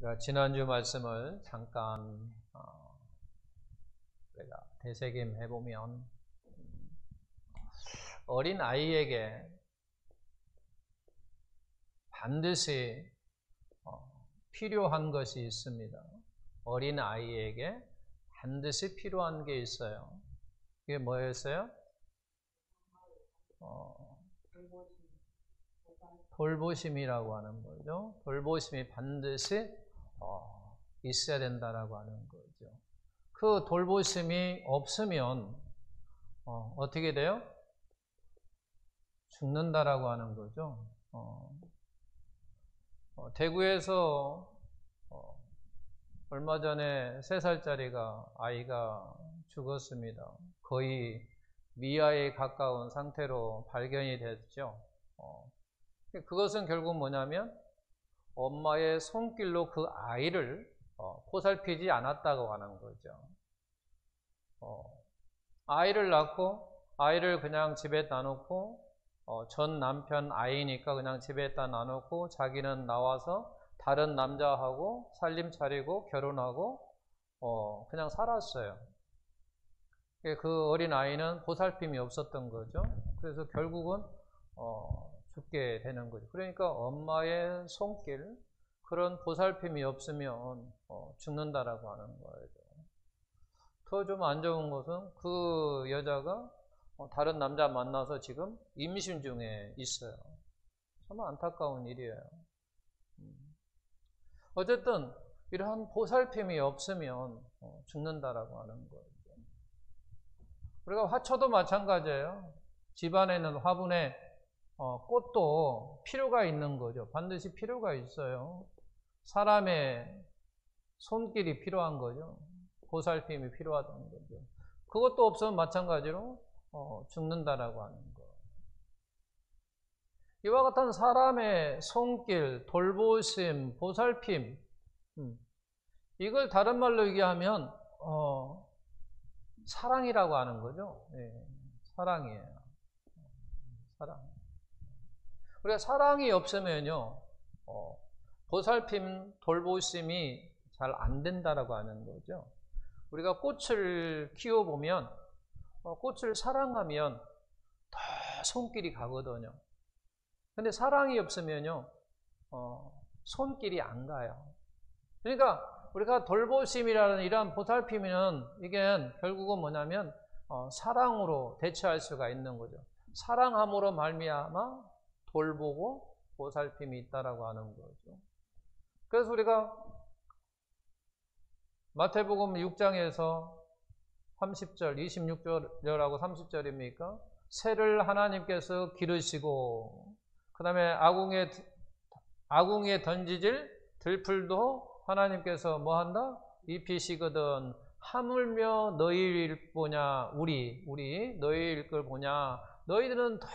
우리가 지난주 말씀을 잠깐 우리가 되새김해 보면 어린 아이에게 반드시 필요한 것이 있습니다. 어린 아이에게 반드시 필요한 게 있어요. 그게 뭐였어요? 돌보심이라고 하는 거죠. 돌보심이 반드시 있어야 된다라고 하는 거죠. 그 돌보심이 없으면 어떻게 돼요? 죽는다라고 하는 거죠. 대구에서 얼마 전에 3살짜리가 아이가 죽었습니다. 거의 미아에 가까운 상태로 발견이 됐죠. 그것은 결국 뭐냐면 엄마의 손길로 그 아이를 보살피지 않았다고 하는 거죠. 아이를 낳고 아이를 그냥 집에다 놓고 전 남편 아이니까 그냥 집에다 놔놓고 자기는 나와서 다른 남자하고 살림 차리고 결혼하고 그냥 살았어요. 그 어린 아이는 보살핌이 없었던 거죠. 그래서 결국은 죽게 되는 거죠. 그러니까 엄마의 손길, 그런 보살핌이 없으면 죽는다라고 하는 거예요. 더 좀 안 좋은 것은 그 여자가 다른 남자 만나서 지금 임신 중에 있어요. 참 안타까운 일이에요. 어쨌든 이러한 보살핌이 없으면 죽는다라고 하는 거죠. 우리가 화초도 마찬가지예요. 집안에는 화분에 꽃도 필요가 있는 거죠. 반드시 필요가 있어요. 사람의 손길이 필요한 거죠. 보살핌이 필요하다는 거죠. 그것도 없으면 마찬가지로 죽는다라고 하는 거. 이와 같은 사람의 손길, 돌보심, 보살핌, 이걸 다른 말로 얘기하면 사랑이라고 하는 거죠. 네, 사랑이에요. 사랑. 우리가 사랑이 없으면요, 보살핌, 돌보심이 잘 안 된다라고 하는 거죠. 우리가 꽃을 키워보면 꽃을 사랑하면 더 손길이 가거든요. 근데 사랑이 없으면요, 손길이 안 가요. 그러니까 우리가 돌보심이라는 이러한 보살핌은 이게 결국은 뭐냐면 사랑으로 대처할 수가 있는 거죠. 사랑함으로 말미암아 돌보고 보살핌이 있다라고 하는 거죠. 그래서 우리가 마태복음 6장에서 30절, 26절하고 30절입니까? 새를 하나님께서 기르시고 그 다음에 아궁이에 던지질 들풀도 하나님께서 뭐한다? 입히시거든. 하물며 너희일 보냐? 우리 너희일 걸 보냐? 너희들은 더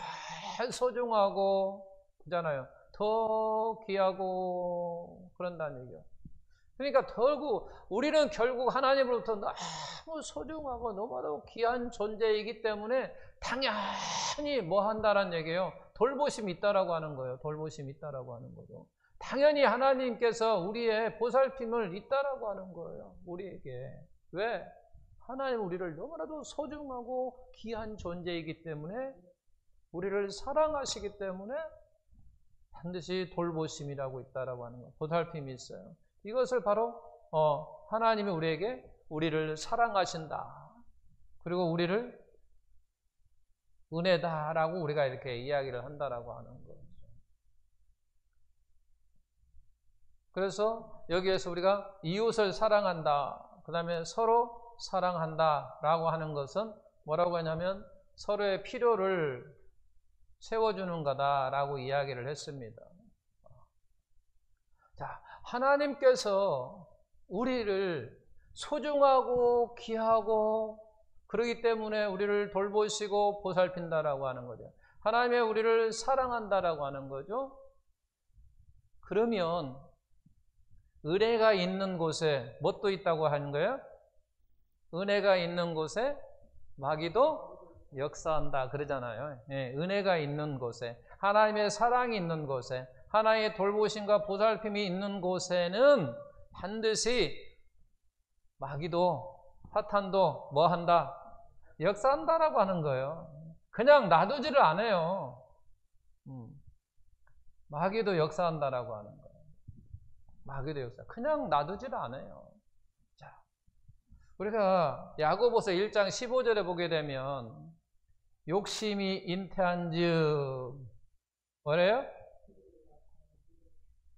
소중하고 그잖아요. 더 귀하고 그런다는 얘기죠. 그러니까 우리는 결국 하나님으로부터 너무 소중하고 너무나도 귀한 존재이기 때문에 당연히 뭐 한다라는 얘기예요. 돌보심이 있다라고 하는 거예요. 돌보심이 있다라고 하는 거죠. 당연히 하나님께서 우리의 보살핌을 있다라고 하는 거예요. 우리에게. 왜? 하나님 우리를 너무나도 소중하고 귀한 존재이기 때문에 우리를 사랑하시기 때문에 반드시 돌보심이라고 있다라고 하는 거예요. 보살핌이 있어요. 이것을 바로 하나님이 우리를 사랑하신다. 그리고 우리를 은혜다라고 우리가 이렇게 이야기를 한다라고 하는 거죠. 그래서 여기에서 우리가 이웃을 사랑한다. 그 다음에 서로 사랑한다라고 하는 것은 뭐라고 하냐면 서로의 필요를 채워주는 거다라고 이야기를 했습니다. 자, 하나님께서 우리를 소중하고 귀하고 그러기 때문에 우리를 돌보시고 보살핀다라고 하는 거죠. 하나님이 우리를 사랑한다라고 하는 거죠. 그러면 은혜가 있는 곳에 뭣도 있다고 하는 거예요? 은혜가 있는 곳에 마귀도 역사한다 그러잖아요. 예, 은혜가 있는 곳에, 하나님의 사랑이 있는 곳에, 하나님의 돌보심과 보살핌이 있는 곳에는 반드시 마귀도 사탄도 뭐 한다? 역사한다라고 하는 거예요. 그냥 놔두지를 않아요. 마귀도 역사한다라고 하는 거예요. 마귀도 역사. 그냥 놔두지를 않아요. 자, 우리가 야고보서 1장 15절에 보게 되면 욕심이 잉태한즉 뭐래요?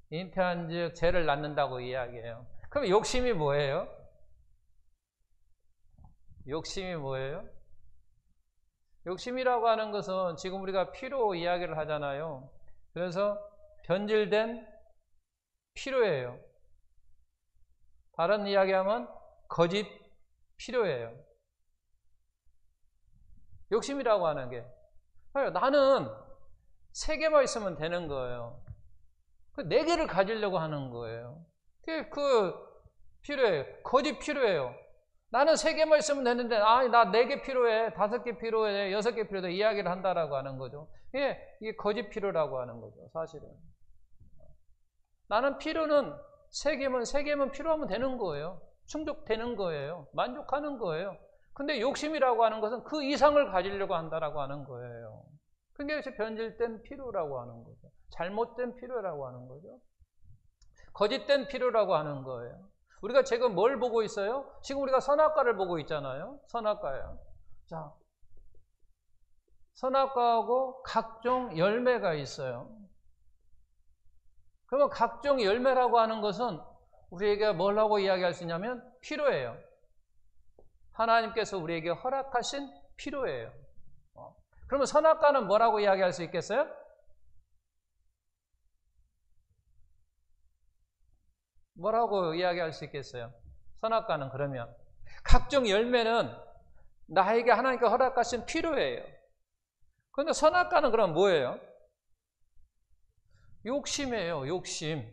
잉태한즉 죄를 낳는다고 이야기해요. 그럼 욕심이 뭐예요? 욕심이 뭐예요? 욕심이라고 하는 것은 지금 우리가 피로 이야기를 하잖아요. 그래서 변질된 피로예요. 다른 이야기하면 거짓 피로예요. 욕심이라고 하는 게 나는 3개만 있으면 되는 거예요. 그 4개를 가지려고 하는 거예요. 그 필요해요. 거짓 필요해요. 나는 3개만 있으면 되는데 나 4개 필요해, 5개 필요해, 6개 필요해 이야기를 한다라고 하는 거죠. 이게 거짓 필요라고 하는 거죠. 사실은 나는 필요는 3개면 필요하면 되는 거예요. 충족되는 거예요. 만족하는 거예요. 근데 욕심이라고 하는 것은 그 이상을 가지려고 한다라고 하는 거예요. 그게 변질된 필요라고 하는 거죠. 잘못된 필요라고 하는 거죠. 거짓된 필요라고 하는 거예요. 우리가 지금 뭘 보고 있어요? 지금 우리가 선악과를 보고 있잖아요. 선악과예요. 자, 선악과하고 각종 열매가 있어요. 그러면 각종 열매라고 하는 것은 우리에게 뭐라고 이야기할 수 있냐면 필요해요. 하나님께서 우리에게 허락하신 필요예요. 그러면 선악과는 뭐라고 이야기할 수 있겠어요? 뭐라고 이야기할 수 있겠어요? 선악과는 그러면 각종 열매는 나에게 하나님께 허락하신 필요예요. 그런데 선악과는 그럼 뭐예요? 욕심이에요. 욕심.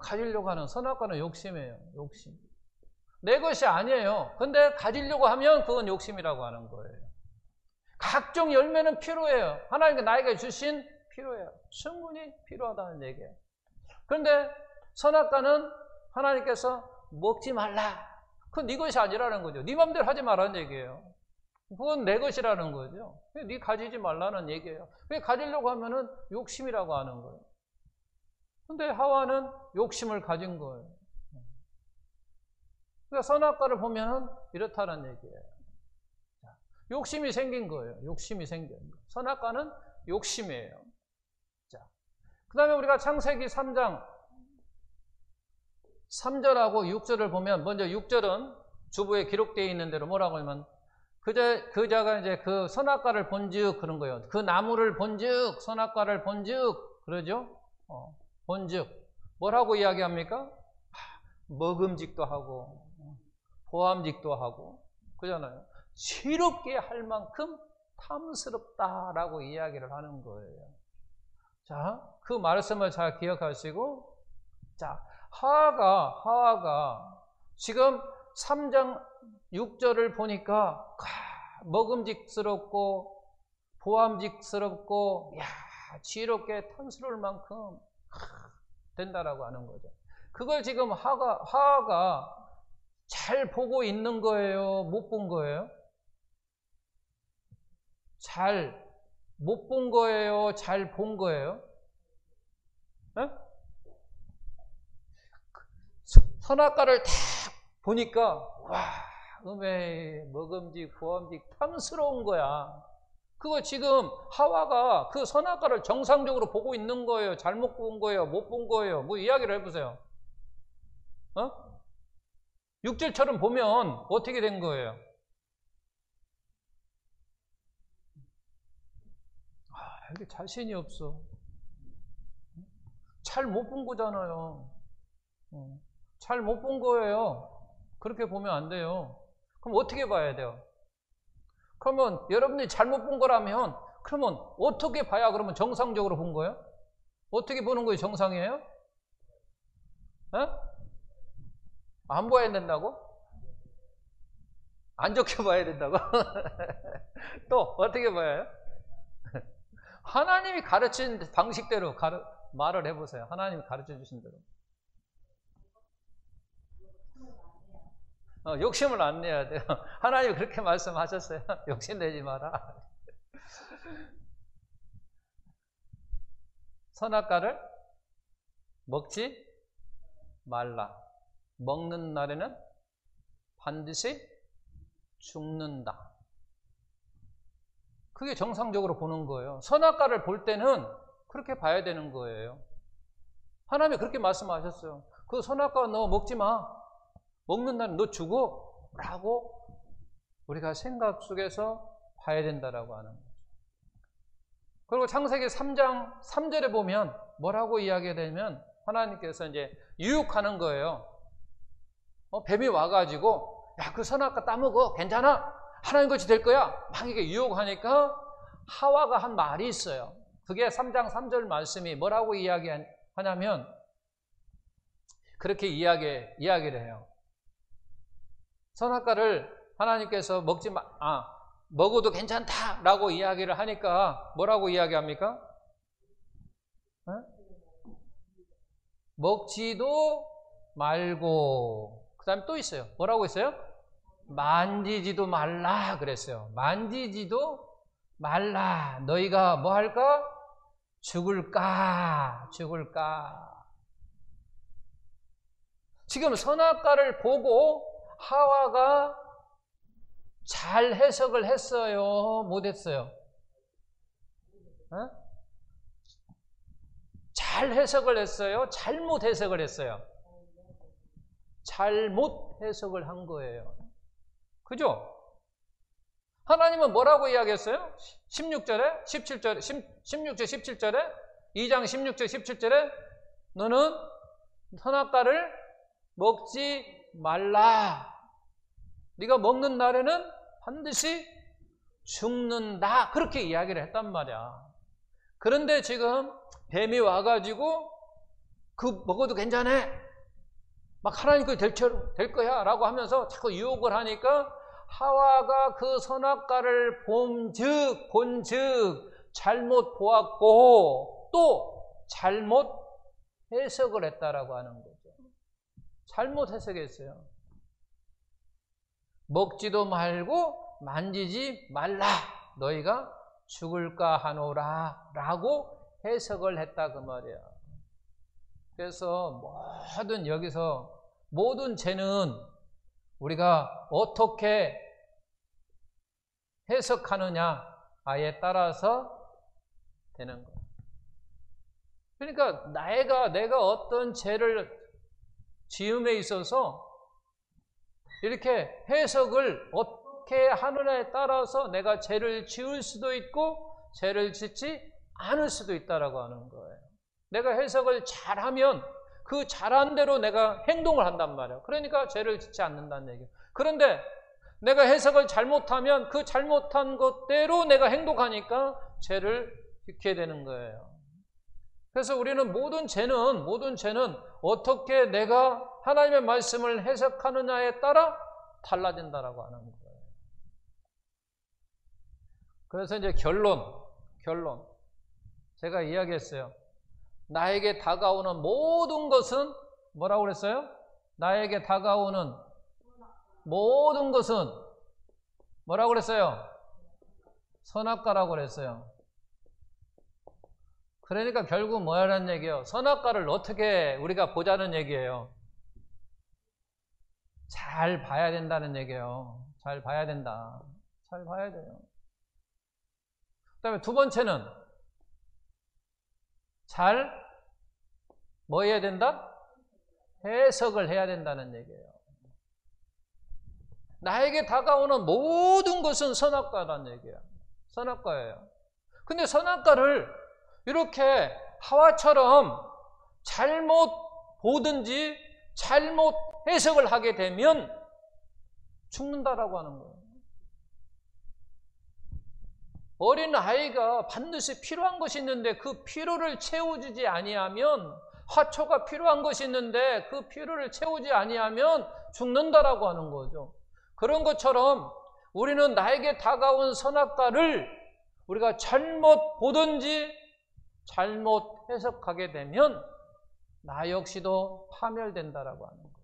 가지려고 하는 선악과는 욕심이에요. 욕심. 내 것이 아니에요. 근데 가지려고 하면 그건 욕심이라고 하는 거예요. 각종 열매는 필요해요. 하나님께 나에게 주신 필요해요. 충분히 필요하다는 얘기예요. 그런데 선악과는 하나님께서 먹지 말라. 그건 네 것이 아니라는 거죠. 네 맘대로 하지 말라는 얘기예요. 그건 내 것이라는 거죠. 네 가지지 말라는 얘기예요. 가지려고 하면은 욕심이라고 하는 거예요. 근데 하와는 욕심을 가진 거예요. 그러니까 선악과를 보면은 이렇다는 얘기예요. 욕심이 생긴 거예요. 욕심이 생긴 거예요. 선악과는 욕심이에요. 자, 그 다음에 우리가 창세기 3장 3절하고 6절을 보면 먼저 6절은 주부에 기록되어 있는 대로 뭐라고 하면 그자가 이제 그 선악과를 본즉 그런 거예요. 그 나무를 본즉 선악과를 본즉 그러죠. 본즉 뭐라고 이야기합니까? 먹음직도 하고 보암직도 하고 그러잖아요. 지롭게 할 만큼 탐스럽다라고 이야기를 하는 거예요. 자, 그 말씀을 잘 기억하시고 자, 하와가 지금 3장 6절을 보니까 먹음직스럽고 보암직스럽고 지롭게 탐스러울 만큼 된다라고 하는 거죠. 그걸 지금 하와가 잘 보고 있는 거예요? 못 본 거예요? 잘 못 본 거예요? 잘 본 거예요? 네? 선악과를 딱 보니까 먹음직, 보암직 탐스러운 거야. 그거 지금 하와가 그 선악과를 정상적으로 보고 있는 거예요? 잘못 본 거예요? 못 본 거예요? 뭐 이야기를 해보세요. 6절처럼 보면 어떻게 된 거예요? 이게 자신이 없어. 잘 못 본 거잖아요. 잘 못 본 거예요. 그렇게 보면 안 돼요. 그럼 어떻게 봐야 돼요? 그러면 여러분들이 잘못 본 거라면 그러면 어떻게 봐야 그러면 정상적으로 본 거예요? 어떻게 보는 거예요? 정상이에요? 안 봐야 된다고? 안 좋게 봐야 된다고? 또 어떻게 봐야 해요? 하나님이 가르친 방식대로 말을 해보세요. 하나님이 가르쳐 주신 대로. 욕심을 안 내야 돼요. 하나님이 그렇게 말씀하셨어요. 욕심내지 마라. 선악과를 먹지 말라. 먹는 날에는 반드시 죽는다. 그게 정상적으로 보는 거예요. 선악과를 볼 때는 그렇게 봐야 되는 거예요. 하나님이 그렇게 말씀하셨어요. 그 선악과 너 먹지 마. 먹는 날은 너 죽어. 라고 우리가 생각 속에서 봐야 된다라고 하는 거죠. 그리고 창세기 3장 3절에 보면 뭐라고 이야기되냐면 하나님께서 이제 유혹하는 거예요. 뱀이 와가지고 야, 그 선악과 따먹어. 괜찮아. 하나님 같이 될 거야. 막 이게 유혹하니까 하와가 한 말이 있어요. 그게 3장 3절 말씀이 뭐라고 이야기하냐면 그렇게 이야기를 해요. 선악과를 하나님께서 먹어도 괜찮다라고 이야기를 하니까 뭐라고 이야기합니까? 먹지도 말고 그 다음에 또 있어요. 뭐라고 했어요? 만지지도 말라 그랬어요. 만지지도 말라. 너희가 뭐 할까? 죽을까? 지금 선악과를 보고 하와가 잘 해석을 했어요? 못했어요? 잘 해석을 했어요? 잘못 해석을 했어요? 잘못 해석을 한 거예요. 그죠? 하나님은 뭐라고 이야기했어요? 16절에, 17절에, 16절, 17절에, 2장 16절, 17절에 너는 선악과를 먹지 말라. 네가 먹는 날에는 반드시 죽는다. 그렇게 이야기를 했단 말이야. 그런데 지금 뱀이 와가지고 그 먹어도 괜찮아. 막 하나님 그 될 거야 라고 하면서 자꾸 유혹을 하니까 하와가 그 선악과를 본즉 잘못 보았고 또 잘못 해석을 했다라고 하는 거죠. 잘못 해석했어요. 먹지도 말고 만지지 말라. 너희가 죽을까 하노라 라고 해석을 했다 그 말이야. 그래서 여기서 모든 죄는 우리가 어떻게 해석하느냐에 따라서 되는 거예요. 그러니까 내가 어떤 죄를 지음에 있어서 이렇게 해석을 어떻게 하느냐에 따라서 내가 죄를 지을 수도 있고 죄를 짓지 않을 수도 있다라고 하는 거예요. 내가 해석을 잘하면 그 잘한 대로 내가 행동을 한단 말이에요. 그러니까 죄를 짓지 않는다는 얘기예요. 그런데 내가 해석을 잘못하면 그 잘못한 것대로 내가 행동하니까 죄를 짓게 되는 거예요. 그래서 우리는 모든 죄는 어떻게 내가 하나님의 말씀을 해석하느냐에 따라 달라진다라고 하는 거예요. 그래서 이제 결론. 제가 이야기했어요. 나에게 다가오는 모든 것은 뭐라고 그랬어요? 나에게 다가오는 모든 것은 뭐라고 그랬어요? 선악과라고 그랬어요. 그러니까 결국 뭐라는 얘기예요? 선악과를 어떻게 우리가 보자는 얘기예요? 잘 봐야 된다는 얘기예요. 잘 봐야 된다. 잘 봐야 돼요. 그 다음에 두 번째는 뭐 해야 된다? 해석을 해야 된다는 얘기예요. 나에게 다가오는 모든 것은 선악과라는 얘기예요. 선악과예요. 근데 선악과를 이렇게 하와처럼 잘못 보든지 잘못 해석을 하게 되면 죽는다라고 하는 거예요. 어린 아이가 반드시 필요한 것이 있는데 그 필요를 채워주지 아니하면, 화초가 필요한 것이 있는데 그 필요를 채우지 아니하면 죽는다라고 하는 거죠. 그런 것처럼 우리는 나에게 다가온 선악과를 우리가 잘못 보든지 잘못 해석하게 되면 나 역시도 파멸된다라고 하는 거죠.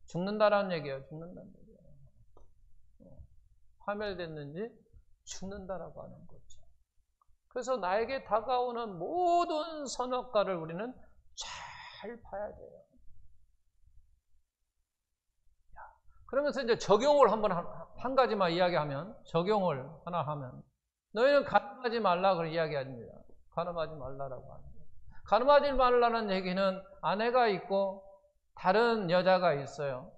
죽는다라는 얘기예요. 죽는다는 얘기예요. 파멸됐는지 죽는다라고 하는 거죠. 그래서 나에게 다가오는 모든 선악과를 우리는 잘 봐야 돼요. 그러면서 이제 적용을 한 가지만 이야기하면, 적용을 하나 하면, 너희는 간음하지 말라 그걸 이야기합니다. 간음하지 말라라고 합니다. 간음하지 말라는 얘기는 아내가 있고 다른 여자가 있어요.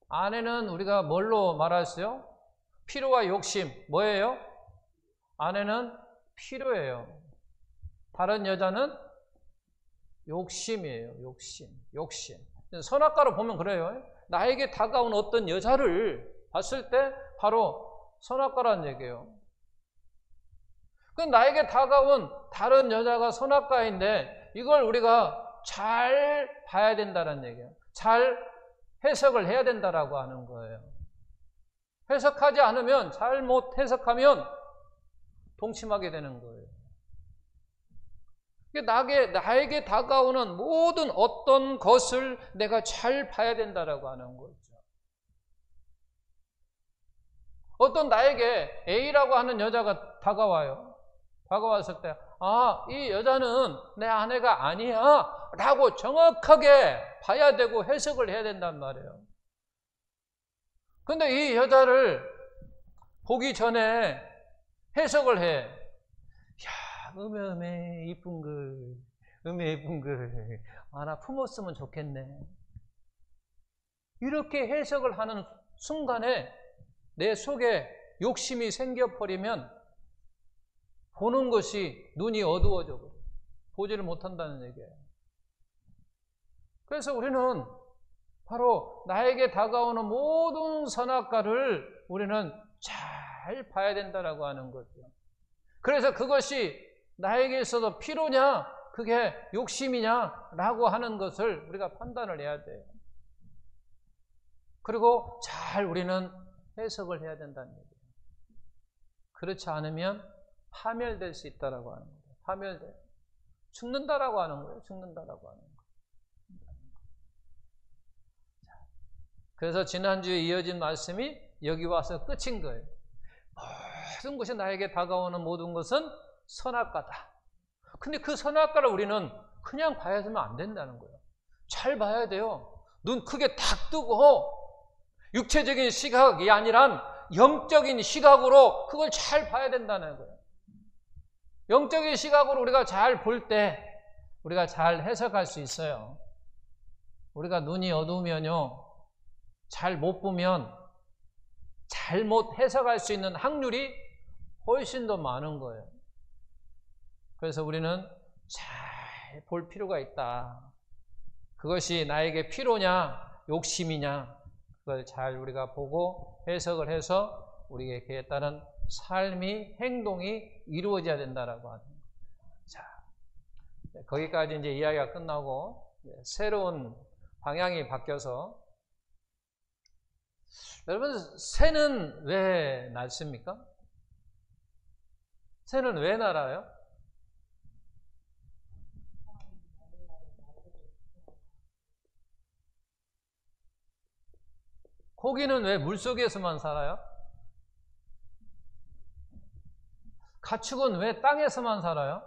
아내는 우리가 뭘로 말했어요? 필요와 욕심. 뭐예요? 아내는 필요예요. 다른 여자는 욕심이에요. 욕심. 선악과로 보면 그래요. 나에게 다가온 어떤 여자를 봤을 때 바로 선악과라는 얘기예요. 나에게 다가온 다른 여자가 선악과인데 이걸 우리가 잘 봐야 된다는 얘기예요. 잘 해석을 해야 된다라고 하는 거예요. 해석하지 않으면, 잘못 해석하면 동침하게 되는 거예요. 나에게 다가오는 모든 어떤 것을 내가 잘 봐야 된다라고 하는 거죠. 어떤 나에게 A라고 하는 여자가 다가와요. 다가왔을 때, 이 여자는 내 아내가 아니야 라고 정확하게 봐야 되고 해석을 해야 된단 말이에요. 근데 이 여자를 보기 전에 해석을 해. 야, 음에 이쁜 글, 나 품었으면 좋겠네. 이렇게 해석을 하는 순간에 내 속에 욕심이 생겨버리면 보는 것이 눈이 어두워져 버려요. 보지를 못한다는 얘기예요. 그래서 우리는 바로 나에게 다가오는 모든 선악과를 우리는 잘 봐야 된다라고 하는 거죠. 그래서 그것이 나에게 있어서 필요냐, 그게 욕심이냐라고 하는 것을 우리가 판단을 해야 돼요. 그리고 잘 우리는 해석을 해야 된다는 얘기예요. 그렇지 않으면 파멸될 수 있다라고 하는 거예요. 파멸돼. 죽는다라고 하는 거예요. 죽는다라고 하는 거예요. 그래서 지난주에 이어진 말씀이 여기 와서 끝인 거예요. 모든 것이 나에게 다가오는 모든 것은 선악과다. 근데 그 선악과를 우리는 그냥 봐야지만 안 된다는 거예요. 잘 봐야 돼요. 눈 크게 탁 뜨고 육체적인 시각이 아니란 영적인 시각으로 그걸 잘 봐야 된다는 거예요. 영적인 시각으로 우리가 잘 볼 때 우리가 잘 해석할 수 있어요. 우리가 눈이 어두우면요, 잘 못 보면 잘못 해석할 수 있는 확률이 훨씬 더 많은 거예요. 그래서 우리는 잘 볼 필요가 있다. 그것이 나에게 필요냐, 욕심이냐, 그걸 잘 우리가 보고 해석을 해서 우리에게 따른 삶이, 행동이 이루어져야 된다라고 하는 거예요. 자, 거기까지 이제 이야기가 끝나고 새로운 방향이 바뀌어서, 여러분, 새는 왜 날습니까? 새는 왜 날아요? 고기는 왜 물속에서만 살아요? 가축은 왜 땅에서만 살아요?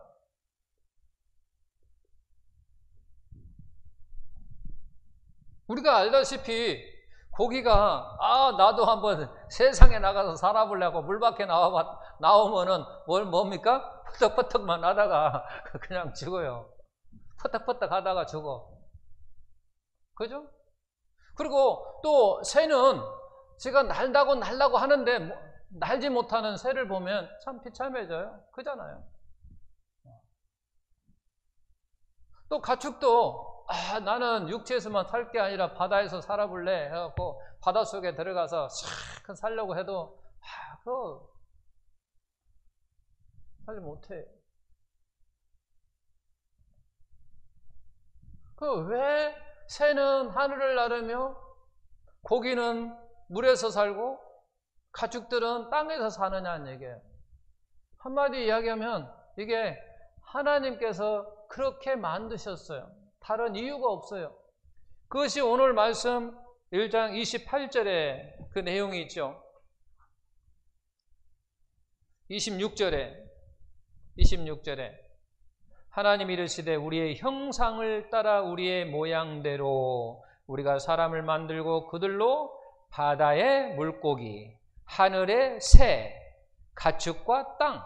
우리가 알다시피 고기가 나도 한번 세상에 나가서 살아보려고 물 밖에 나오면은 뭡니까? 퍼덕퍼덕만 하다가 그냥 죽어요. 퍼덕퍼덕 하다가 죽어. 그죠? 그리고 또 새는 제가 날라고 하는데 날지 못하는 새를 보면 참 비참해져요. 그잖아요. 또 가축도 나는 육지에서만 살 게 아니라 바다에서 살아볼래 해갖고 바닷속에 들어가서 싹 살려고 해도 그거 살지 못해. 왜 새는 하늘을 나르며 고기는 물에서 살고 가축들은 땅에서 사느냐는 얘기예요. 한마디 이야기하면 이게 하나님께서 그렇게 만드셨어요. 다른 이유가 없어요. 그것이 오늘 말씀 1장 28절에 그 내용이 있죠. 26절에 하나님이 이르시되 우리의 형상을 따라 우리의 모양대로 우리가 사람을 만들고 그들로 바다의 물고기, 하늘의 새, 가축과 땅,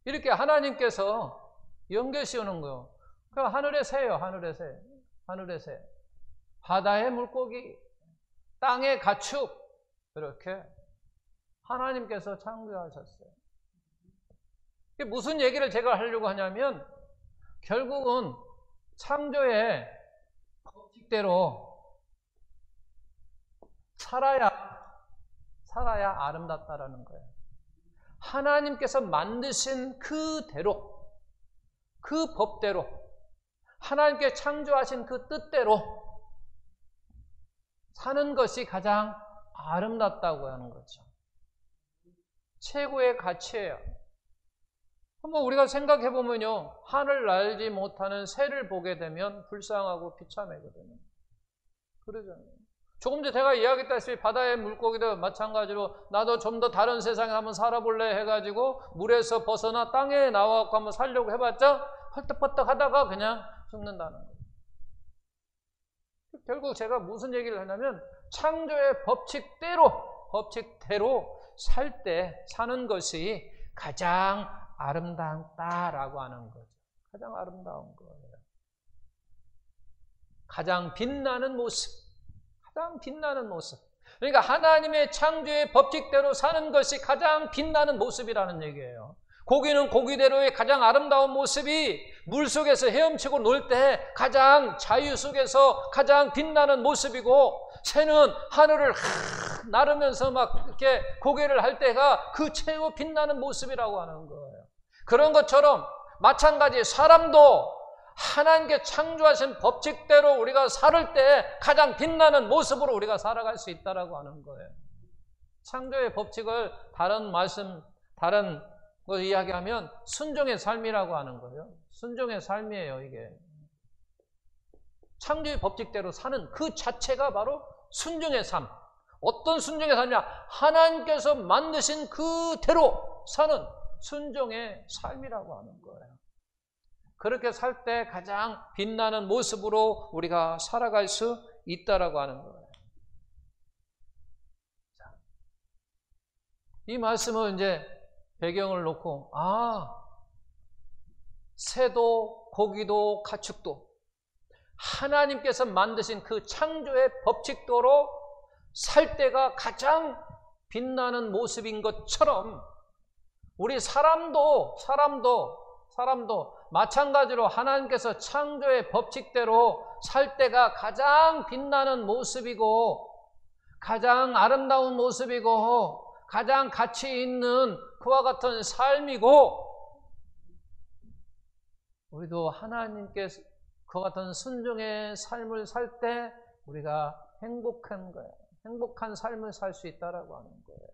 이렇게 하나님께서 연결시우는 거예요. 그럼 하늘의 새요, 하늘의 새, 바다의 물고기, 땅의 가축, 이렇게 하나님께서 창조하셨어요. 이게 무슨 얘기를 제가 하려고 하냐면 결국은 창조의 법칙대로 살아야 아름답다라는 거예요. 하나님께서 만드신 그대로, 그 법대로, 하나님께 창조하신 그 뜻대로 사는 것이 가장 아름답다고 하는 거죠. 최고의 가치예요. 한번 우리가 생각해 보면요, 하늘 날지 못하는 새를 보게 되면 불쌍하고 비참하거든요. 그러잖아요. 조금 전에 제가 이야기했다시피 바다의 물고기도 마찬가지로 나도 좀 더 다른 세상에 한번 살아볼래 해가지고 물에서 벗어나 땅에 나와서 한번 살려고 해봤자 펄떡펄떡 하다가 그냥 죽는다는 거예요. 결국 제가 무슨 얘기를 하냐면 창조의 법칙대로 살 때 사는 것이 가장 아름답다라고 하는 거죠. 가장 아름다운 거예요. 가장 빛나는 모습. 그러니까 하나님의 창조의 법칙대로 사는 것이 가장 빛나는 모습이라는 얘기예요. 고기는 고기대로의 가장 아름다운 모습이 물속에서 헤엄치고 놀 때 가장 자유 속에서 가장 빛나는 모습이고, 새는 하늘을 나르면서 막 이렇게 고개를 할 때가 그 최고 빛나는 모습이라고 하는 거예요. 그런 것처럼 마찬가지 사람도 하나님께 창조하신 법칙대로 우리가 살 때 가장 빛나는 모습으로 우리가 살아갈 수 있다라고 하는 거예요. 창조의 법칙을 다른 거 이야기하면 순종의 삶이라고 하는 거예요. 순종의 삶이에요, 이게. 창조의 법칙대로 사는 그 자체가 바로 순종의 삶. 어떤 순종의 삶이냐? 하나님께서 만드신 그대로 사는 순종의 삶이라고 하는 거예요. 그렇게 살 때 가장 빛나는 모습으로 우리가 살아갈 수 있다라고 하는 거예요. 이 말씀은 이제 배경을 놓고, 새도 고기도 가축도 하나님께서 만드신 그 창조의 법칙대로 살 때가 가장 빛나는 모습인 것처럼 우리 사람도 마찬가지로 하나님께서 창조의 법칙대로 살 때가 가장 빛나는 모습이고 가장 아름다운 모습이고 가장 가치 있는 그와 같은 삶이고, 우리도 하나님께 그와 같은 순종의 삶을 살 때 우리가 행복한 거예요. 행복한 삶을 살 수 있다라고 하는 거예요.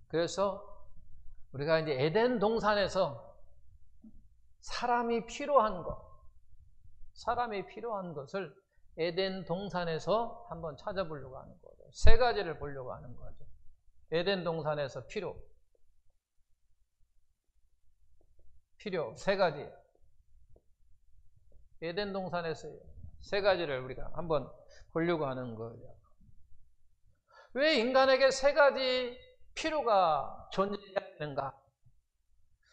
그래서 우리가 이제 에덴 동산에서 사람이 필요한 것을 에덴 동산에서 한번 찾아보려고 하는 거죠. 세 가지를 보려고 하는 거죠. 에덴 동산에서 필요 세 가지. 에덴 동산에서 세 가지를 우리가 한번 보려고 하는 거예요. 왜 인간에게 세 가지 필요가 존재해야 되는가?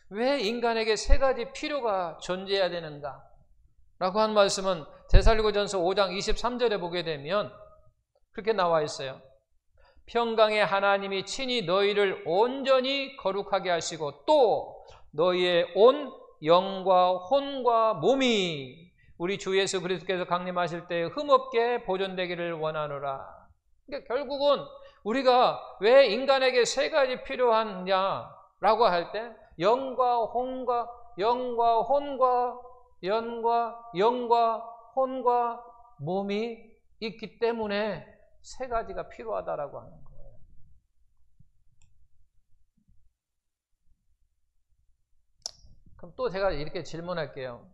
왜 인간에게 세 가지 필요가 존재해야 되는가? 라고 한 말씀은 데살로니가전서 5장 23절에 보게 되면 그렇게 나와 있어요. 평강의 하나님이 친히 너희를 온전히 거룩하게 하시고 또 너희의 온 영과 혼과 몸이 우리 주 예수 그리스도께서 강림하실 때 흠없게 보존되기를 원하노라. 그러니까 결국은 우리가 왜 인간에게 세 가지 필요하냐라고 할 때 영과 혼과 몸이 있기 때문에 세 가지가 필요하다라고 하는 거예요. 그럼 또 제가 이렇게 질문할게요.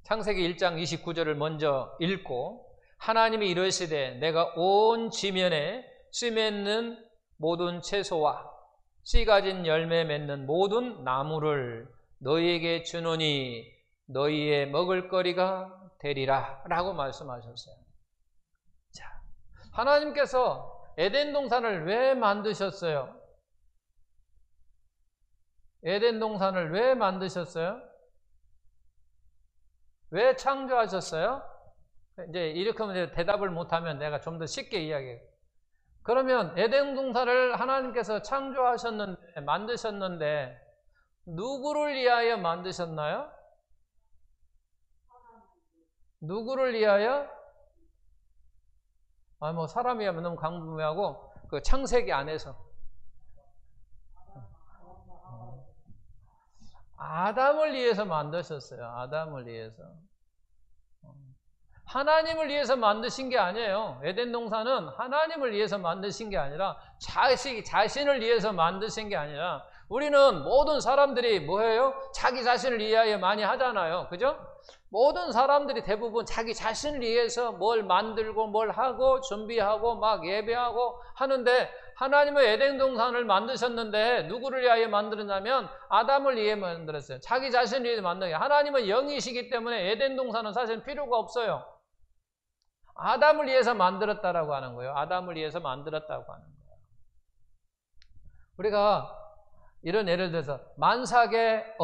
창세기 1장 29절을 먼저 읽고 하나님이 이르시되 내가 온 지면에 씨 맺는 모든 채소와 씨 가진 열매 맺는 모든 나무를 너희에게 주노니 너희의 먹을거리가 되리라 라고 말씀하셨어요. 자, 하나님께서 에덴 동산을 왜 만드셨어요? 에덴 동산을 왜 만드셨어요? 왜 창조하셨어요? 이제 이렇게 하면 대답을 못하면 내가 좀 더 쉽게 이야기해요. 그러면 에덴 동산을 하나님께서 창조하셨는데, 만드셨는데 누구를 위하여 만드셨나요? 누구를 위하여? 뭐 사람이야면 너무 강분하고 그 창세기 안에서 아담을 위해서 만드셨어요. 아담을 위해서. 하나님을 위해서 만드신 게 아니에요. 에덴 동산은 하나님을 위해서 만드신 게 아니라 자신을 위해서 만드신 게 아니라 우리는 모든 사람들이 뭐예요? 자기 자신을 위하여 많이 하잖아요. 그죠? 모든 사람들이 대부분 자기 자신을 위해서 뭘 만들고 뭘 하고 준비하고 막 예배하고 하는데 하나님은 에덴 동산을 만드셨는데 누구를 위하여 만들었냐면 아담을 위해 만들었어요. 자기 자신을 위해 만든 게 하나님은 영이시기 때문에 에덴 동산은 사실 필요가 없어요. 아담을 위해서 만들었다라고 하는 거예요. 아담을 위해서 만들었다고 하는 거예요. 우리가 이런 예를 들어서 만삭의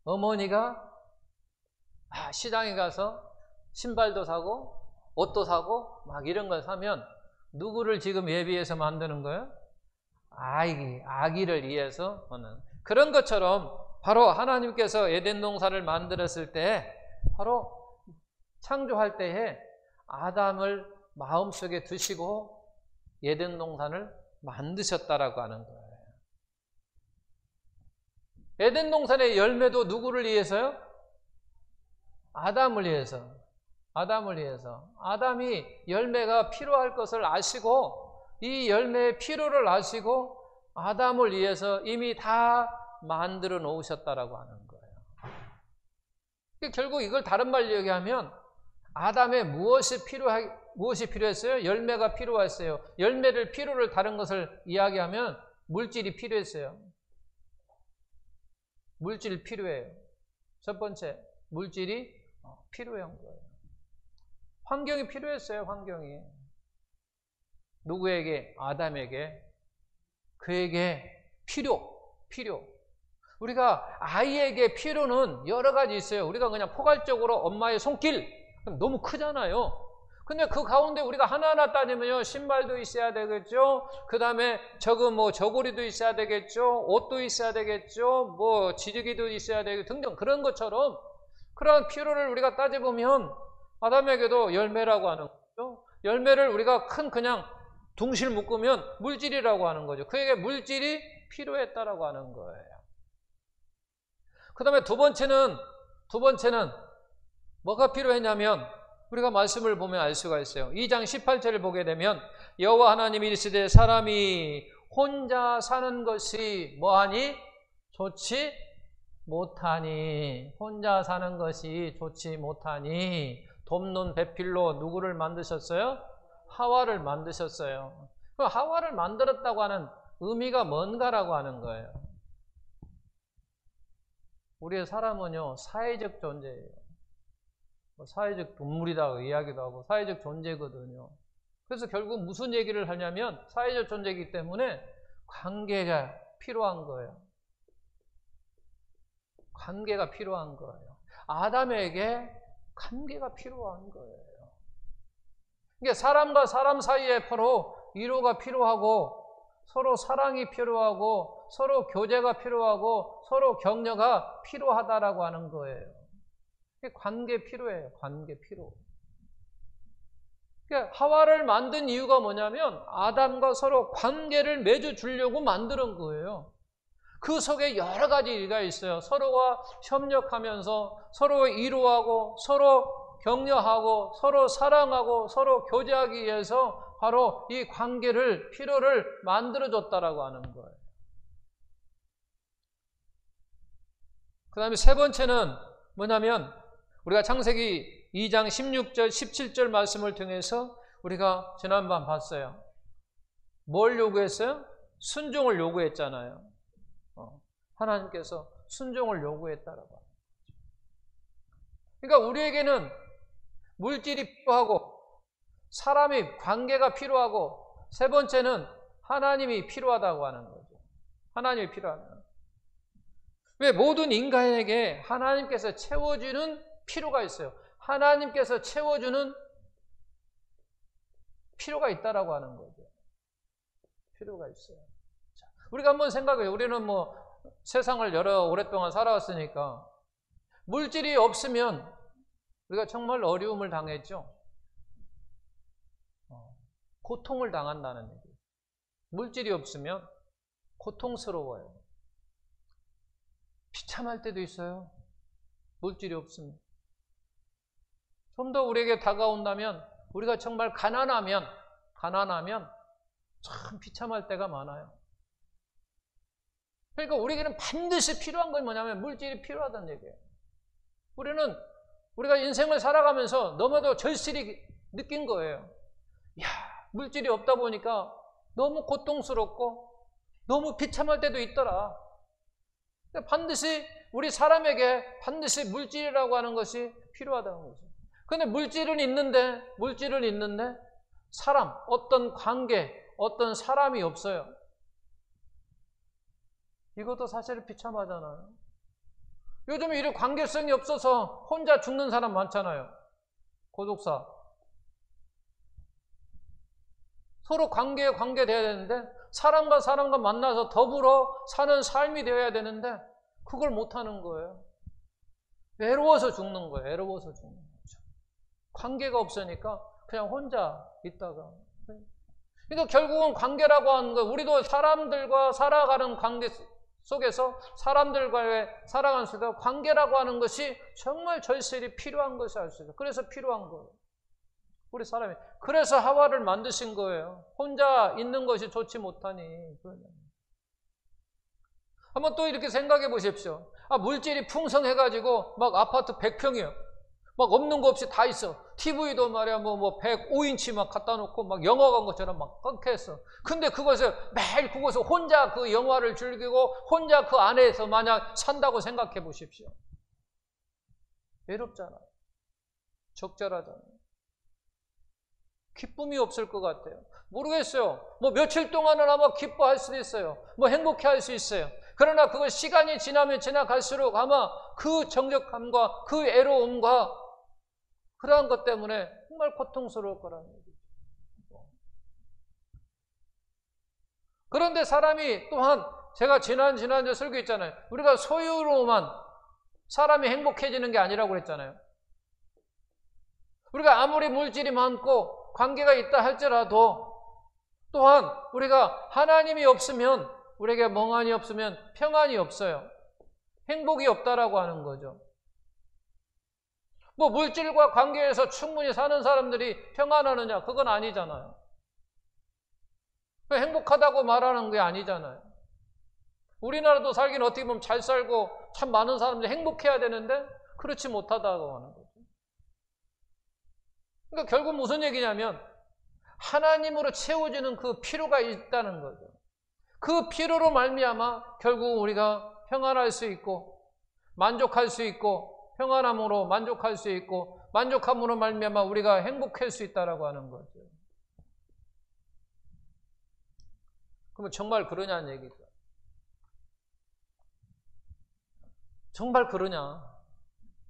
어머니가 시장에 가서 신발도 사고 옷도 사고 막 이런 걸 사면 누구를 지금 예비해서 만드는 거예요? 아기를 위해서 하는 그런 것처럼 바로 하나님께서 에덴 동산을 만들었을 때 바로 창조할 때에 아담을 마음속에 두시고 에덴 동산을 만드셨다라고 하는 거예요. 에덴 동산의 열매도 누구를 위해서요? 아담을 위해서. 아담을 위해서. 아담이 열매가 필요할 것을 아시고 이 열매의 필요를 아시고 아담을 위해서 이미 다 만들어 놓으셨다라고 하는 거예요. 결국 이걸 다른 말로 얘기하면 아담에 무엇이 필요했어요? 열매가 필요했어요. 열매를 필요를 다른 것을 이야기하면 물질이 필요했어요. 물질이 필요해요. 첫 번째, 물질이 필요한 거예요. 환경이 필요했어요. 환경이. 누구에게? 아담에게. 그에게 필요. 우리가 아이에게 필요는 여러 가지 있어요. 우리가 그냥 포괄적으로 엄마의 손길 너무 크잖아요. 근데 그 가운데 우리가 하나하나 따지면요, 신발도 있어야 되겠죠. 그 다음에 저고리도 있어야 되겠죠. 옷도 있어야 되겠죠. 지르기도 있어야 되겠죠. 등등 그런 것처럼 그런 필요를 우리가 따져보면 아담에게도 열매라고 하는 거죠. 열매를 우리가 그냥 둥실 묶으면 물질이라고 하는 거죠. 그에게 물질이 필요했다라고 하는 거예요. 그 다음에 두 번째는 뭐가 필요했냐면 우리가 말씀을 보면 알 수가 있어요. 2장 18절을 보게 되면 여호와 하나님이 이르시되 사람이 혼자 사는 것이 뭐하니? 좋지 못하니. 혼자 사는 것이 좋지 못하니 돕는 배필로 누구를 만드셨어요? 하와를 만드셨어요. 그 하와를 만들었다고 하는 의미가 뭔가라고 하는 거예요. 우리의 사람은요, 사회적 존재예요. 사회적 동물이다 이야기도 하고 사회적 존재거든요. 그래서 결국 무슨 얘기를 하냐면 사회적 존재이기 때문에 관계가 필요한 거예요. 관계가 필요한 거예요. 아담에게 관계가 필요한 거예요. 그러니까 사람과 사람 사이에 서로 위로가 필요하고 서로 사랑이 필요하고 서로 교제가 필요하고 서로 격려가 필요하다라고 하는 거예요. 관계 필요해요. 관계 필요. 그러니까 하와를 만든 이유가 뭐냐면 아담과 서로 관계를 맺어주려고 만드는 거예요. 그 속에 여러 가지 일가 있어요. 서로가 협력하면서 서로 위로하고 서로 격려하고 서로 사랑하고 서로 교제하기 위해서 바로 이 관계를, 필요를 만들어줬다라고 하는 거예요. 그 다음에 세 번째는 뭐냐면 우리가 창세기 2장 16절, 17절 말씀을 통해서 우리가 지난번 봤어요. 뭘 요구했어요? 순종을 요구했잖아요. 하나님께서 순종을 요구했다라고. 그러니까 우리에게는 물질이 필요하고 사람의 관계가 필요하고 세 번째는 하나님이 필요하다고 하는 거죠. 하나님이 필요하다. 왜 모든 인간에게 하나님께서 채워주는 필요가 있어요. 하나님께서 채워주는 필요가 있다라고 하는 거죠. 필요가 있어요. 자, 우리가 한번 생각해요. 우리는 뭐 세상을 오랫동안 살아왔으니까 물질이 없으면 우리가 정말 어려움을 당했죠. 고통을 당한다는 얘기예요. 물질이 없으면 고통스러워요. 비참할 때도 있어요. 물질이 없으면. 좀 더 우리에게 다가온다면 우리가 정말 가난하면 참 비참할 때가 많아요. 그러니까 우리에게는 반드시 필요한 건 뭐냐면 물질이 필요하다는 얘기예요. 우리가 인생을 살아가면서 너무도 절실히 느낀 거예요. 이야, 물질이 없다 보니까 너무 고통스럽고 너무 비참할 때도 있더라. 반드시 우리 사람에게 반드시 물질이라고 하는 것이 필요하다는 거죠. 그런데 물질은 있는데 사람, 어떤 관계, 어떤 사람이 없어요. 이것도 사실 비참하잖아요. 요즘 이런 관계성이 없어서 혼자 죽는 사람 많잖아요. 고독사. 서로 관계돼야 되는데 사람과 만나서 더불어 사는 삶이 되어야 되는데 그걸 못하는 거예요. 외로워서 죽는 거예요. 외로워서 죽는 거죠. 관계가 없으니까 그냥 혼자 있다가. 그러니까 결국은 관계라고 하는 거, 우리도 사람들과 살아가는 관계 속에서 사람들과의 살아가는 속에서 관계라고 하는 것이 정말 절실히 필요한 것이 알 수 있어요. 그래서 필요한 거예요. 우리 사람이. 그래서 하와를 만드신 거예요. 혼자 있는 것이 좋지 못하니. 한번 또 이렇게 생각해 보십시오. 물질이 풍성해가지고 막 아파트 100평이요. 막 없는 거 없이 다 있어. TV도 말이야, 105인치 막 갖다 놓고 막 영화 관 것처럼 막 꽉 했어. 근데 매일 그곳에 혼자 그 영화를 즐기고 혼자 그 안에서 만약 산다고 생각해 보십시오. 외롭잖아요. 적절하잖아요. 기쁨이 없을 것 같아요. 모르겠어요. 며칠 동안은 아마 기뻐할 수도 있어요. 행복해 할 수 있어요. 그러나 그걸 시간이 지나갈수록 아마 그 정적함과 그 애로움과 그러한 것 때문에 정말 고통스러울 거라는 얘기죠. 그런데 사람이 또한 제가 지난주에 설교 있잖아요. 우리가 소유로만 사람이 행복해지는 게 아니라고 그랬잖아요. 우리가 아무리 물질이 많고 관계가 있다 할지라도 또한 우리가 하나님이 없으면 우리에게 멍하니 없으면 평안이 없어요. 행복이 없다라고 하는 거죠. 물질과 관계에서 충분히 사는 사람들이 평안하느냐? 그건 아니잖아요. 행복하다고 말하는 게 아니잖아요. 우리나라도 살기는 어떻게 보면 잘 살고 참 많은 사람들이 행복해야 되는데 그렇지 못하다고 하는 거죠. 그러니까 결국 무슨 얘기냐면 하나님으로 채워지는 그 필요가 있다는 거죠. 그 필요로 말미암아 결국 우리가 평안할 수 있고 만족할 수 있고 평안함으로 만족할 수 있고 만족함으로 말미암아 우리가 행복할 수 있다라고 하는 거죠. 그러면 정말 그러냐는 얘기죠. 정말 그러냐?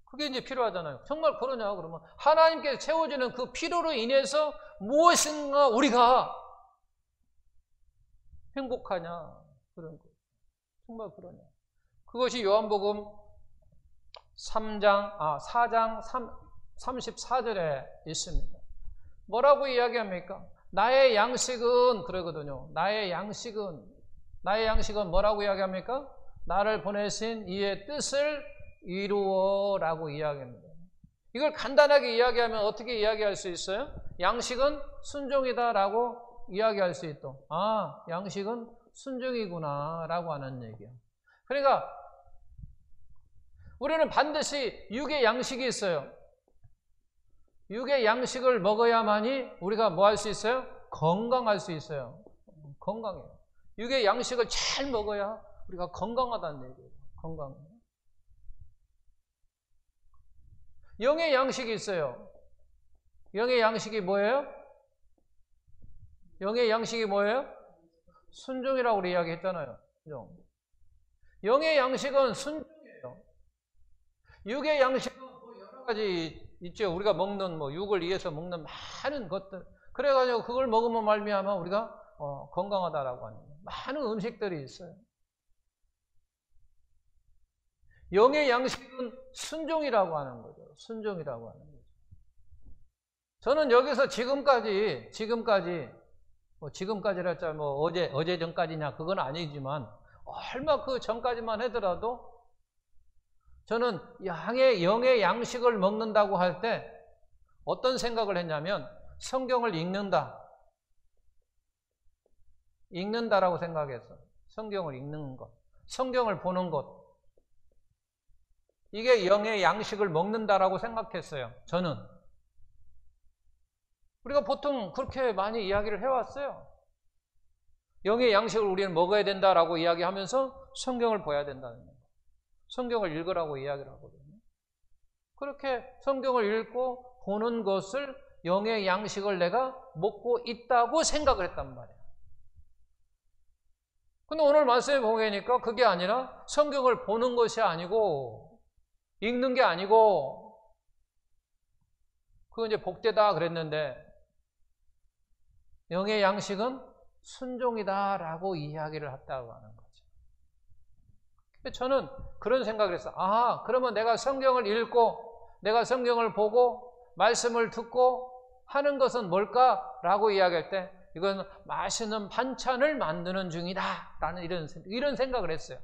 그게 이제 필요하잖아요. 정말 그러냐? 그러면 하나님께서 채워주는 그 필요로 인해서 무엇인가 우리가 행복하냐? 그런 거예요. 정말 그러냐? 그것이 요한복음 4장 34절에 있습니다. 뭐라고 이야기합니까? 나의 양식은 그러거든요. 나의 양식은 뭐라고 이야기합니까? 나를 보내신 이의 뜻을 이루어라고 이야기합니다. 이걸 간단하게 이야기하면 어떻게 이야기할 수 있어요? 양식은 순종이다라고 이야기할 수 있도록. 아, 양식은 순종이구나라고 하는 얘기예요. 그러니까 우리는 반드시 육의 양식이 있어요. 육의 양식을 먹어야만이 우리가 뭐 할 수 있어요? 건강할 수 있어요. 건강해요. 육의 양식을 잘 먹어야 우리가 건강하다는 얘기예요. 건강해요. 영의 양식이 있어요. 영의 양식이 뭐예요? 영의 양식이 뭐예요? 순종이라고 우리 이야기했잖아요. 영의 양식은 순종이에요. 육의 양식은 뭐 여러 가지 있죠. 우리가 먹는 뭐 육을 위해서 먹는 많은 것들. 그래가지고 그걸 먹으면 말미암아 우리가 건강하다라고 하는 많은 음식들이 있어요. 영의 양식은 순종이라고 하는 거죠. 순종이라고 하는 거죠. 저는 여기서 지금까지라 했자 뭐 어제 전까지냐 그건 아니지만 얼마 그 전까지만 하더라도 저는 영의 양식을 먹는다고 할 때 어떤 생각을 했냐면 성경을 읽는다라고 생각했어. 성경을 읽는 것, 성경을 보는 것. 이게 영의 양식을 먹는다라고 생각했어요. 저는. 우리가 보통 그렇게 많이 이야기를 해왔어요. 영의 양식을 우리는 먹어야 된다라고 이야기하면서 성경을 봐야 된다는 거예요. 성경을 읽으라고 이야기를 하거든요. 그렇게 성경을 읽고 보는 것을 영의 양식을 내가 먹고 있다고 생각을 했단 말이에요. 근데 오늘 말씀에 보니까 그게 아니라 성경을 보는 것이 아니고 읽는 게 아니고 그건 이제 복되다 그랬는데 영의 양식은 순종이다라고 이야기를 했다고 하는 거죠. 저는 그런 생각을 했어요. 아, 그러면 내가 성경을 읽고 내가 성경을 보고 말씀을 듣고 하는 것은 뭘까라고 이야기할 때 이건 맛있는 반찬을 만드는 중이다 라는 이런 생각을 했어요.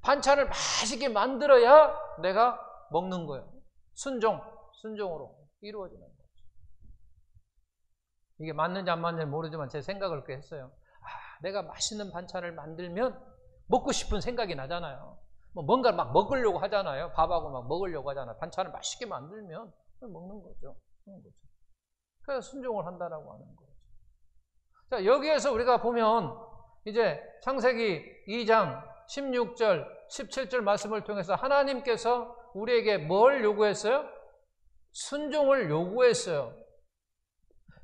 반찬을 맛있게 만들어야 내가 먹는 거예요. 순종으로 이루어지는 거죠. 이게 맞는지 안 맞는지 모르지만 제 생각을 그렇게 했어요. 아, 내가 맛있는 반찬을 만들면 먹고 싶은 생각이 나잖아요. 뭔가 막 먹으려고 하잖아요. 밥하고 막 먹으려고 하잖아요. 반찬을 맛있게 만들면 먹는 거죠. 그래서 순종을 한다라고 하는 거죠. 자, 여기에서 우리가 보면 이제 창세기 2장 16절, 17절 말씀을 통해서 하나님께서 우리에게 뭘 요구했어요? 순종을 요구했어요.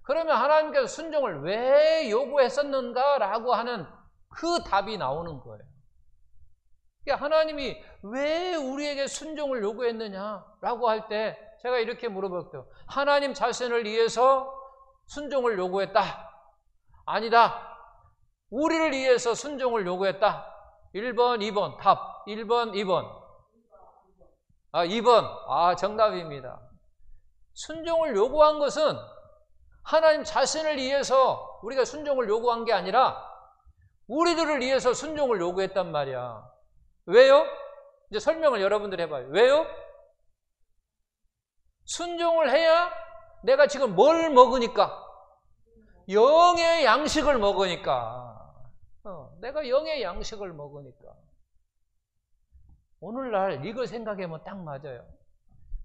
그러면 하나님께서 순종을 왜 요구했었는가라고 하는 그 답이 나오는 거예요. 하나님이 왜 우리에게 순종을 요구했느냐라고 할 때 제가 이렇게 물어볼게요. 하나님 자신을 위해서 순종을 요구했다. 아니다. 우리를 위해서 순종을 요구했다. 1번, 2번. 답. 1번, 2번. 2번. 정답입니다. 순종을 요구한 것은 하나님 자신을 위해서 우리가 순종을 요구한 게 아니라 우리들을 위해서 순종을 요구했단 말이야. 왜요? 이제 설명을 여러분들이 해봐요. 왜요? 순종을 해야 내가 지금 뭘 먹으니까? 영의 양식을 먹으니까. 내가 영의 양식을 먹으니까. 오늘날 이거 생각하면 딱 맞아요.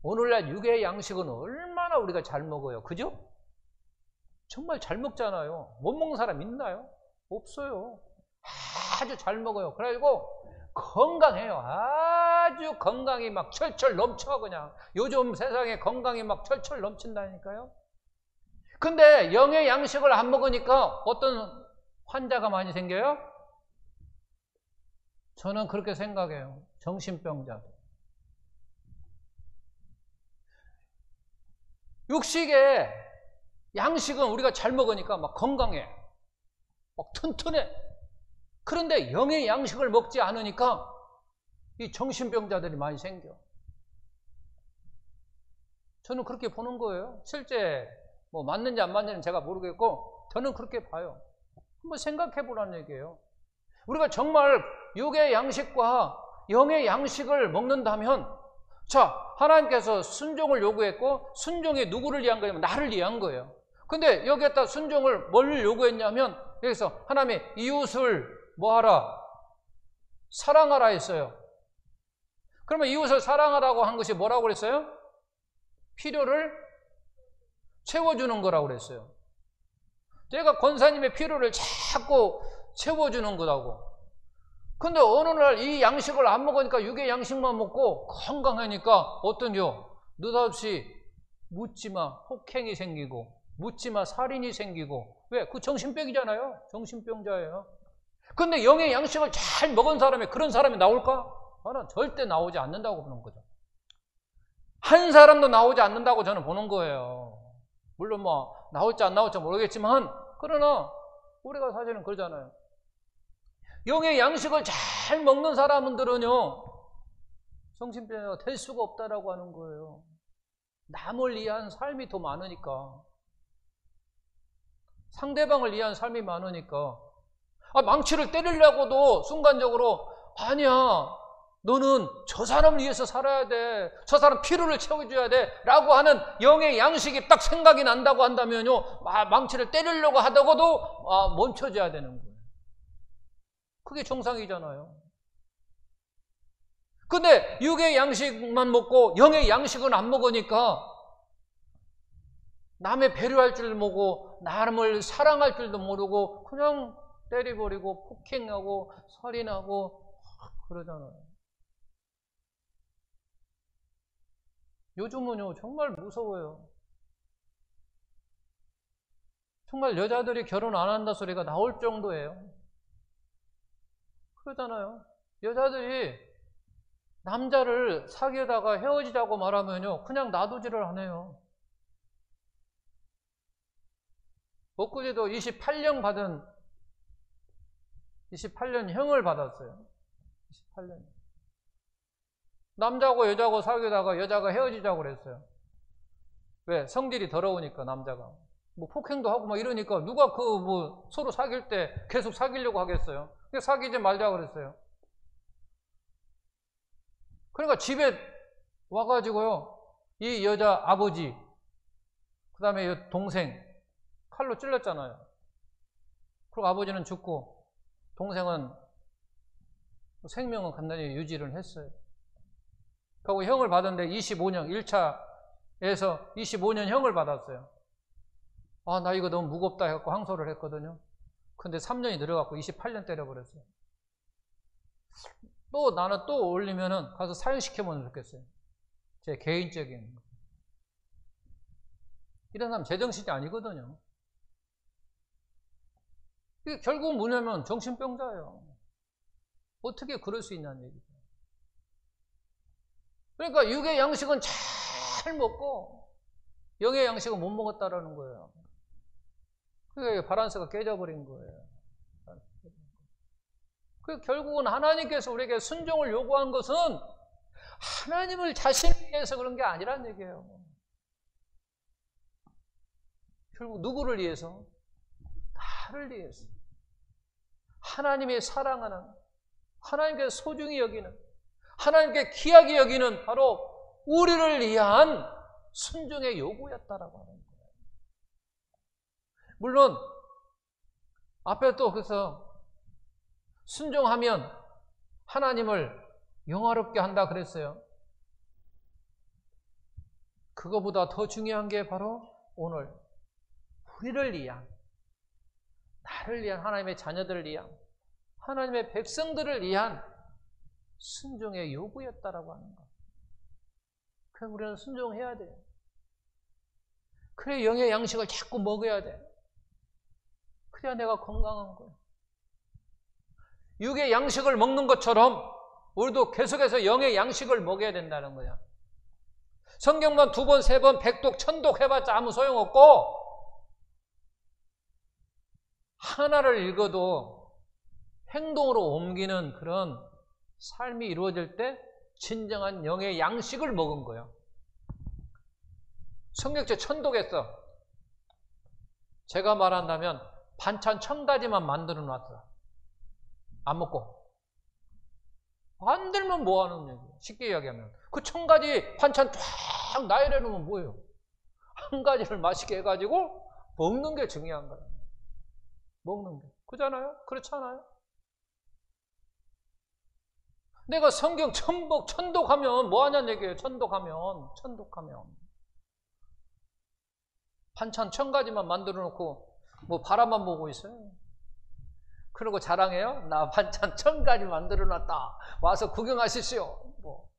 오늘날 육의 양식은 얼마나 우리가 잘 먹어요. 그죠? 정말 잘 먹잖아요. 못 먹는 사람 있나요? 없어요. 아주 잘 먹어요. 그래가지고 건강해요. 아주 건강이 막 철철 넘쳐 그냥. 요즘 세상에 건강이 막 철철 넘친다니까요. 근데 영의 양식을 안 먹으니까 어떤 환자가 많이 생겨요? 저는 그렇게 생각해요. 정신병자들. 육식의 양식은 우리가 잘 먹으니까 막 건강해. 막 튼튼해. 그런데 영의 양식을 먹지 않으니까 이 정신병자들이 많이 생겨. 저는 그렇게 보는 거예요. 실제 뭐 맞는지 안 맞는지는 제가 모르겠고 저는 그렇게 봐요. 한번 생각해 보라는 얘기예요. 우리가 정말 육의 양식과 영의 양식을 먹는다면 자, 하나님께서 순종을 요구했고 순종이 누구를 위한 거냐면 나를 위한 거예요. 근데 여기에다 순종을 뭘 요구했냐면 여기서 하나님이 이웃을 뭐하라? 사랑하라 했어요. 그러면 이웃을 사랑하라고 한 것이 뭐라고 그랬어요? 필요를 채워주는 거라고 그랬어요. 제가 권사님의 필요를 자꾸 채워주는 거라고. 근데 어느 날 이 양식을 안 먹으니까 육의 양식만 먹고 건강하니까 어떤요? 느닷없이 묻지마 폭행이 생기고 묻지마 살인이 생기고. 왜? 그 정신병이잖아요. 정신병자예요. 근데 영의 양식을 잘 먹은 사람이 그런 사람이 나올까? 저는 절대 나오지 않는다고 보는 거죠. 한 사람도 나오지 않는다고 저는 보는 거예요. 물론 뭐 나올지 안 나올지 모르겠지만 그러나 우리가 사실은 그러잖아요. 영의 양식을 잘 먹는 사람들은요 정신병자가 될 수가 없다라고 하는 거예요. 남을 위한 삶이 더 많으니까, 상대방을 위한 삶이 많으니까. 망치를 때리려고도 순간적으로 아니야, 너는 저 사람을 위해서 살아야 돼, 저 사람 필요를 채워줘야 돼 라고 하는 영의 양식이 딱 생각이 난다고 한다면요 망치를 때리려고 하다가도 멈춰줘야 되는 거예요. 그게 정상이잖아요. 근데 육의 양식만 먹고 영의 양식은 안 먹으니까 남의 배려할 줄 모르고 남을 사랑할 줄도 모르고 그냥 때려버리고 폭행하고 살인하고 그러잖아요. 요즘은요 정말 무서워요. 정말 여자들이 결혼 안 한다 소리가 나올 정도예요. 그러잖아요. 여자들이 남자를 사귀다가 헤어지자고 말하면요 그냥 놔두지를 않아요. 엊그제도 28년 형을 받았어요. 28년. 남자하고 여자하고 사귀다가 여자가 헤어지자고 그랬어요. 왜? 성질이 더러우니까. 남자가 뭐 폭행도 하고 막 이러니까 누가 서로 사귈 때 계속 사귀려고 하겠어요. 사귀지 말자 그랬어요. 그러니까 집에 와가지고요 이 여자 아버지 그 다음에 동생 칼로 찔렀잖아요. 그리고 아버지는 죽고 동생은 생명은 간단히 유지를 했어요. 그리고 형을 받았는데 25년 1차에서 25년 형을 받았어요. 나 이거 너무 무겁다 해갖고 항소를 했거든요. 근데 3년이 늘어갖고 28년 때려버렸어요. 또 나는 또 올리면은 가서 사형시켜보면 좋겠어요. 제 개인적인. 이런 사람 제정신이 아니거든요. 이게 결국은 뭐냐면 정신병자예요. 어떻게 그럴 수 있냐는 얘기죠. 그러니까 육의 양식은 잘 먹고 영의 양식은 못 먹었다라는 거예요. 그게 바란스가 깨져버린 거예요. 그 결국은 하나님께서 우리에게 순종을 요구한 것은 하나님을 자신을 위해서 그런 게 아니란 얘기예요. 결국 누구를 위해서? 나를 위해서. 하나님의 사랑하는, 하나님께 소중히 여기는, 하나님께 귀하게 여기는 바로 우리를 위한 순종의 요구였다라고 하는 거예요. 물론 앞에 또 그래서 순종하면 하나님을 영화롭게 한다 그랬어요. 그거보다 더 중요한 게 바로 오늘 우리를 위한, 나를 위한, 하나님의 자녀들을 위한, 하나님의 백성들을 위한 순종의 요구였다라고 하는 거. 그래서 우리는 순종해야 돼요. 그래 영의 양식을 자꾸 먹어야 돼. 그래야 내가 건강한 거예요. 육의 양식을 먹는 것처럼 우리도 계속해서 영의 양식을 먹어야 된다는 거야. 성경만 2번, 3번, 100독, 1000독 해봤자 아무 소용없고 하나를 읽어도 행동으로 옮기는 그런 삶이 이루어질 때 진정한 영의 양식을 먹은 거예요. 성경책 1000독 했어. 제가 말한다면 반찬 1000가지만 만들어 놨어. 안 먹고. 안 들면 뭐 하는 얘기예요? 쉽게 이야기하면. 그 1000가지 반찬 쫙 나열해 놓으면 뭐예요? 한 가지를 맛있게 해가지고 먹는 게 중요한 거예요. 먹는 게. 그잖아요? 그렇지 않아요? 내가 성경 천독하면 뭐 하냐는 얘기예요. 천독하면. 반찬 1000가지만 만들어 놓고 뭐 바라만 보고 있어요. 그러고 자랑해요. 나 반찬 1000가지 만들어 놨다. 와서 구경하십시오. 뭐.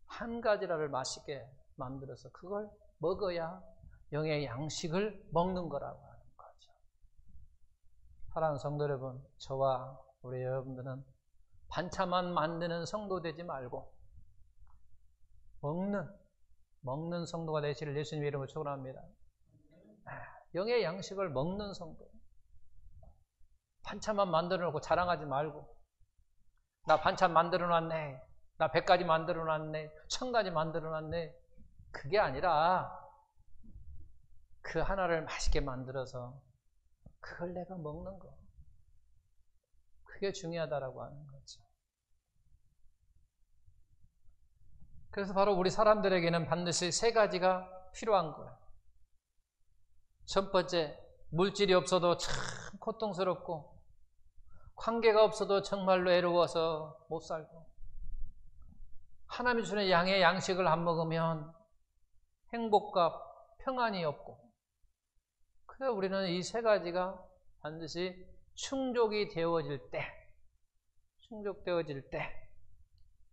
한 가지라를 맛있게 만들어서 그걸 먹어야 영의 양식을 먹는 거라고 하는 거죠. 사랑하는 성도 여러분, 저와 우리 여러분들은 반찬만 만드는 성도 되지 말고 먹는 성도가 되시를 예수님 이름으로 축원합니다. 영의 양식을 먹는 성도. 반찬만 만들어 놓고 자랑하지 말고 나 반찬 만들어 놨네. 나 100가지 만들어 놨네. 1000가지 만들어 놨네. 그게 아니라 그 하나를 맛있게 만들어서 그걸 내가 먹는 거. 그게 중요하다라고 하는 거죠. 그래서 바로 우리 사람들에게는 반드시 3가지가 필요한 거예요. 첫 번째, 물질이 없어도 참 고통스럽고 관계가 없어도 정말로 애로워서 못 살고 하나님이 주는 양의 양식을 안 먹으면 행복과 평안이 없고 그래서 우리는 이 3가지가 반드시 충족이 되어질 때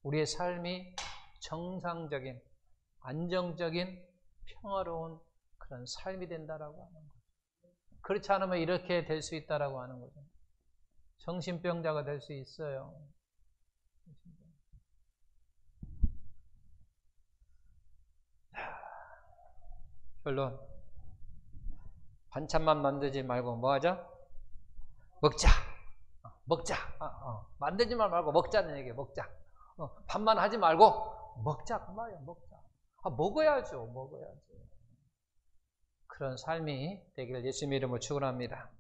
우리의 삶이 정상적인 안정적인 평화로운 그런 삶이 된다라고 하는 거죠. 그렇지 않으면 이렇게 될 수 있다라고 하는 거죠. 정신병자가 될 수 있어요. 결론. 반찬만 만들지 말고 뭐 하자? 먹자. 만들지만 말고 먹자는 얘기예요. 먹자. 밥만 하지 말고 먹자. 그 말이야. 먹자. 먹어야죠. 그런 삶이 되기를 예수님 이름으로 축원합니다.